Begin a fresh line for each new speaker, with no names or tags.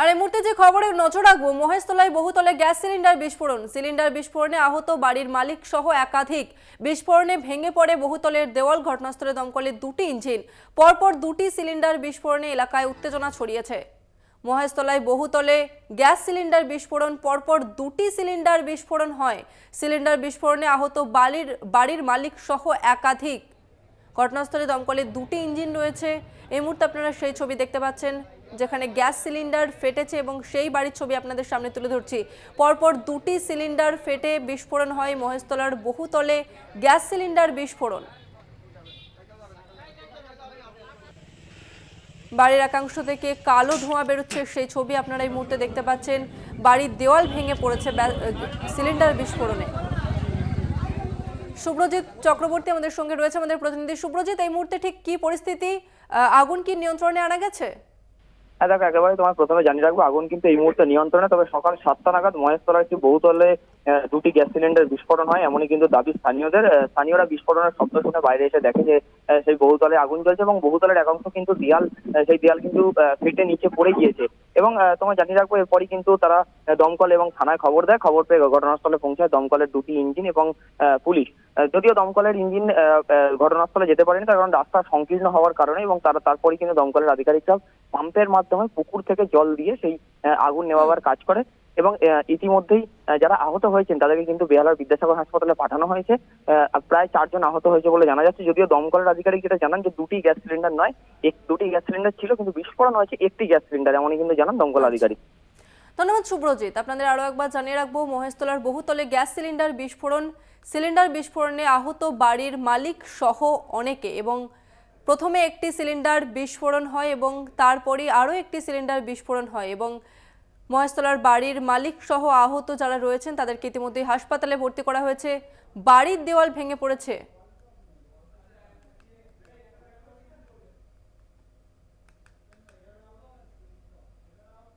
আর এই মুহূর্তে যে খবরে নজর রাখবো, মহেশতলায় বহুতলে গ্যাস সিলিন্ডার বিস্ফোরণে আহত বাড়ির মালিক সহ একাধিক। বিস্ফোরণে ভেঙে পড়ে বহুতলের দেওয়াল। ঘটনাস্থলে দমকলের দুটি ইঞ্জিন। পরপর দুটি সিলিন্ডার বিস্ফোরণে এলাকায় উত্তেজনা ছড়িয়েছে। মহেশতলায় বহুতলে গ্যাস সিলিন্ডার বিস্ফোরণ, পরপর দুটি সিলিন্ডার বিস্ফোরণ হয়। সিলিন্ডার বিস্ফোরণে আহত বাড়ির মালিক সহ একাধিক। ঘটনাস্থলে দমকলের দুটি ইঞ্জিন রয়েছে। এই মুহূর্তে আপনারা সেই ছবি দেখতে পাচ্ছেন যেখানে গ্যাস সিলিন্ডার ফেটেছে এবং সেই বাড়ির ছবি আপনাদের সামনে তুলে ধরছি। পরপর দুটি সিলিন্ডার ফেটে বিস্ফোরণ হয় মহেশতলার বহুতলে গ্যাস সিলিন্ডার বিস্ফোরণ। বাড়ির একাংশ থেকে কালো ধোঁয়া বেরোচ্ছে, সেই ছবি আপনারা এই মুহূর্তে দেখতে পাচ্ছেন। বাড়ির দেওয়াল ভেঙে পড়েছে সিলিন্ডার বিস্ফোরণে। শুভ্রজিৎ চক্রবর্তী আমাদের সঙ্গে রয়েছে, আমাদের প্রতিনিধি। শুভ্রজিৎ, এই মুহূর্তে ঠিক কি পরিস্থিতি? আগুন কি নিয়ন্ত্রণে আনা গেছে?
হ্যাঁ দেখো, একেবারে তোমার প্রথমে জানিয়ে রাখবো, আগুন কিন্তু এই মুহূর্তে নিয়ন্ত্রণে। তবে সকাল 7টা নাগাদ মহেশতলার একটি বহুতলে দুটি গ্যাস সিলিন্ডার বিস্ফোরণ হয়, এমনই কিন্তু দাবি স্থানীয়দের। স্থানীয়রা বিস্ফোরণের শব্দ শুনে বাইরে এসে দেখে যে সেই বহুতলে আগুন জ্বলছে এবং বহুতলের একাংশ কিন্তু সেই দেয়াল কিন্তু ফেটে নিচে পড়ে গিয়েছে। এবং তোমার জানিয়ে রাখবো, এরপরই কিন্তু তারা দমকল এবং থানায় খবর দেয়। খবর পেয়ে ঘটনাস্থলে পৌঁছায় দমকলের দুটি ইঞ্জিন এবং পুলিশ। যদিও দমকলের ইঞ্জিন ঘটনাস্থলে যেতে পারেনি, তার কারণ রাস্তা সংকীর্ণ হওয়ার কারণে। এবং তারপরই কিন্তু দমকলের আধিকারিকরা পাম্পের মাধ্যমে পুকুর থেকে জল দিয়ে সেই আগুন নেভাবার কাজ করে। এবং ইতিমধ্যেই যারা আহত হয়েছেন তাদেরকে কিন্তু বেহালার বিদ্যাসাগর হাসপাতালে পাঠানো হয়েছে। প্রায় 4 জন আহত হয়েছে বলে জানা যাচ্ছে। যদিও দমকলের আধিকারিক যেটা জানান যে দুটি গ্যাস সিলিন্ডার নয়, দুটি গ্যাস সিলিন্ডার ছিল, কিন্তু বিস্ফোরণ হয়েছে একটি গ্যাস সিলিন্ডার, এমনই কিন্তু জানান দমকল আধিকারিক।
ধন্যবাদ শুভ্রজিৎ। আপনাদের আরো একবার জানিয়ে রাখবো, মহেশতলার বহুতলে গ্যাস সিলিন্ডার বিস্ফোরণে আহত বাড়ির মালিক সহ অনেকে। এবং প্রথমে একটি সিলিন্ডার বিস্ফোরণ হয় এবং তারপরই আরও একটি সিলিন্ডার বিস্ফোরণ হয় এবং মহেশতলার বাড়ির মালিক সহ আহত যারা রয়েছেন তাদেরকে ইতিমধ্যেই হাসপাতালে ভর্তি করা হয়েছে। বাড়ির দেওয়াল ভেঙে পড়েছে।